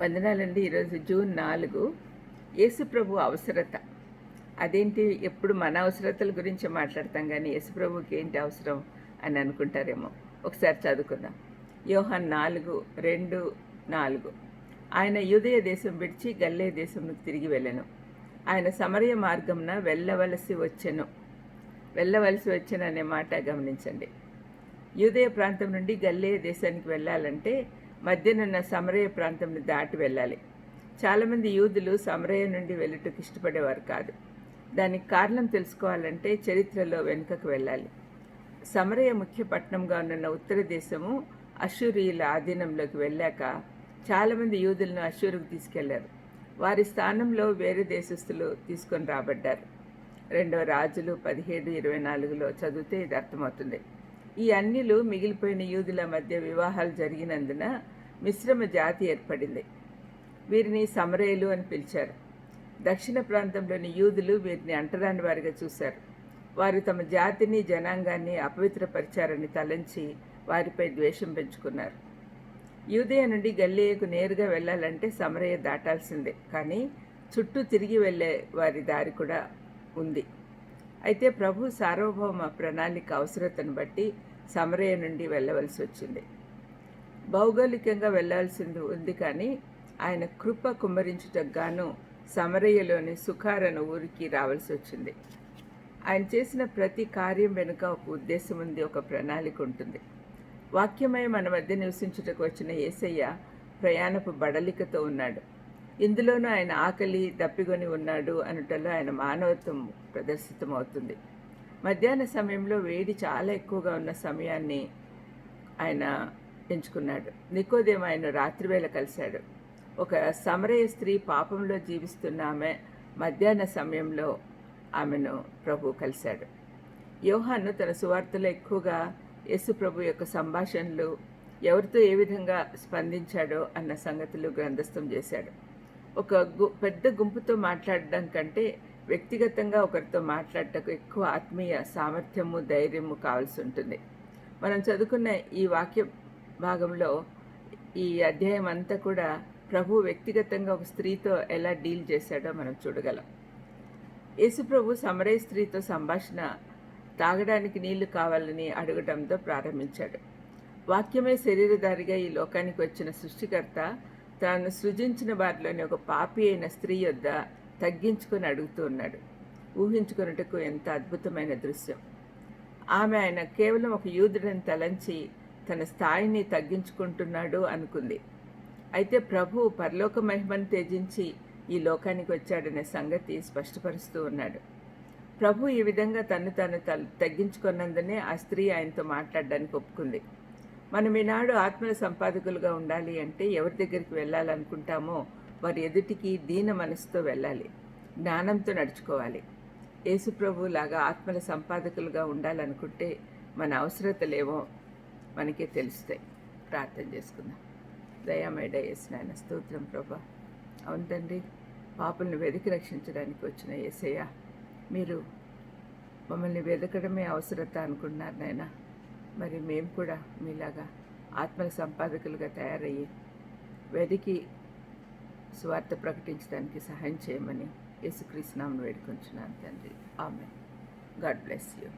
వందనాలండి. ఈరోజు జూన్ 4 యేసుప్రభు అవసరత. అదేంటి, ఎప్పుడు మన అవసరతల గురించి మాట్లాడతాం కానీ యేసుప్రభుకి ఏంటి అవసరం అని అనుకుంటారేమో. ఒకసారి చదువుకుందాం. యోహాన్ 4:2-4. ఆయన యూదయ దేశం విడిచి గలిలయ దేశమునకు తిరిగి వెళ్ళెను. ఆయన సమరయ మార్గమున వెళ్ళవలసి వచ్చెను అనే మాట గమనించండి. యూదయ ప్రాంతం నుండి గలిలయ దేశానికి వెళ్ళాలంటే మధ్యనున్న సమరయ ప్రాంతంని దాటి వెళ్ళాలి. చాలామంది యూదులు సమరయ నుండి వెళ్ళుటకు ఇష్టపడేవారు కాదు. దానికి కారణం తెలుసుకోవాలంటే చరిత్రలో వెనుకకు వెళ్ళాలి. సమరయ ముఖ్య పట్టణంగా ఉన్న ఉత్తర దేశము అష్షూరీయుల ఆధీనంలోకి వెళ్ళాక చాలామంది యూదులను అష్షూరుకు తీసుకెళ్లారు. వారి స్థానంలో వేరే దేశస్థులు తీసుకొని రాబడ్డారు. 2 రాజులు 17:24లో చదివితే ఇది అర్థమవుతుంది. ఈ అన్యులు మిగిలిపోయిన యూదుల మధ్య వివాహాలు జరిగినందున మిశ్రమ జాతి ఏర్పడింది. వీరిని సమరయులు అని పిలిచారు. దక్షిణ ప్రాంతంలోని యూదులు వీరిని అంటరాని వారిగా చూశారు. వారు తమ జాతిని జనాంగాన్ని అపవిత్రపరిచారని తలంచి వారిపై ద్వేషం పెంచుకున్నారు. యూదయ నుండి గలిలయకు నేరుగా వెళ్ళాలంటే సమరయ దాటాల్సిందే, కానీ చుట్టూ తిరిగి వెళ్ళే వారి దారి కూడా ఉంది. అయితే ప్రభు సార్వభౌమ ప్రణాళిక అవసరతను బట్టి సమరయ నుండి వెళ్ళవలసి వచ్చింది. భౌగోళికంగా వెళ్ళాల్సింది ఉంది, కానీ ఆయన కృప కుమ్మరించుటకు గాను సమరయలోని సుఖారను ఊరికి రావాల్సి వచ్చింది. ఆయన చేసిన ప్రతి కార్యం వెనుక ఒక ఉద్దేశం ఉంది, ఒక ప్రణాళిక ఉంటుంది. వాక్యమై మన మధ్య నివసించుటకు వచ్చిన యేసయ్య ప్రయాణపు బడలికతో ఉన్నాడు. ఇందులోనూ ఆయన ఆకలి దప్పిగొని ఉన్నాడు అనుటలో ఆయన మానవత్వం ప్రదర్శితమవుతుంది. మధ్యాహ్న సమయంలో వేడి చాలా ఎక్కువగా ఉన్న సమయాన్ని ఆయన ఎంచుకున్నాడు. నికోదేము ఆయన రాత్రివేళ కలిశాడు. ఒక సమరయ స్త్రీ పాపంలో జీవిస్తున్న ఆమె మధ్యాహ్న సమయంలో ఆమెను ప్రభు కలిశాడు. యోహాను తన సువార్తలో ఎక్కువగా యేసు ప్రభు యొక్క సంభాషణలు, ఎవరితో ఏ విధంగా స్పందించాడో అన్న సంగతులు గ్రంథస్థం చేశాడు. ఒక పెద్ద గుంపుతో మాట్లాడడం కంటే వ్యక్తిగతంగా ఒకరితో మాట్లాడటకు ఎక్కువ ఆత్మీయ సామర్థ్యము, ధైర్యము కావాల్సి ఉంటుంది. మనం చదువుకున్న ఈ వాక్య భాగంలో ఈ అధ్యాయం అంతా కూడా ప్రభు వ్యక్తిగతంగా ఒక స్త్రీతో ఎలా డీల్ చేశాడో మనం చూడగలం. యేసు ప్రభు సమరయ స్త్రీతో సంభాషణ తాగడానికి నీళ్లు కావాలని అడగడంతో ప్రారంభించాడు. వాక్యమే శరీరధారిగా ఈ లోకానికి వచ్చిన సృష్టికర్త తాను సృజించిన వారిలోని ఒక పాపి అయిన స్త్రీ యొద్ద తగ్గించుకొని అడుగుతూ ఉన్నాడు. ఊహించుకున్నట్టుకు ఎంత అద్భుతమైన దృశ్యం. ఆమె ఆయన కేవలం ఒక యూదుడని తలంచి తన స్థాయిని తగ్గించుకుంటున్నాడు అనుకుంది. అయితే ప్రభు పరలోక మహిమను త్యజించి ఈ లోకానికి వచ్చాడనే సంగతి స్పష్టపరుస్తూ ఉన్నాడు. ప్రభు ఈ విధంగా తను తగ్గించుకున్నందునే ఆ స్త్రీ ఆయనతో మాట్లాడడానికి ఒప్పుకుంది. మనం ఈనాడు ఆత్మల సంపాదకులుగా ఉండాలి అంటే ఎవరి దగ్గరికి వెళ్ళాలనుకుంటామో వారి ఎదుటికి దీన మనసుతో వెళ్ళాలి, జ్ఞానంతో నడుచుకోవాలి. యేసు ప్రభు లాగా ఆత్మల సంపాదకులుగా ఉండాలనుకుంటే మన అవసరతలేవో మనకే తెలుస్తాయి. ప్రార్థన చేసుకుందాం. దయామేడ యేసు నాయన స్తోత్రం ప్రభా. అవును తండ్రి, పాపులను వెతికి రక్షించడానికి వచ్చిన యేసయ్య, మీరు మమ్మల్ని వెతకడమే అవసరత అనుకుంటున్నారు నాయన. మరి మేము కూడా మీలాగా ఆత్మల సంపాదకులుగా తయారయ్యి వెతికి సువార్త ప్రకటించడానికి సహాయం చేయమని యేసుక్రీస్తు నామమున వేడుకొంచున్నాను తండ్రి. ఆమేన్. God bless you.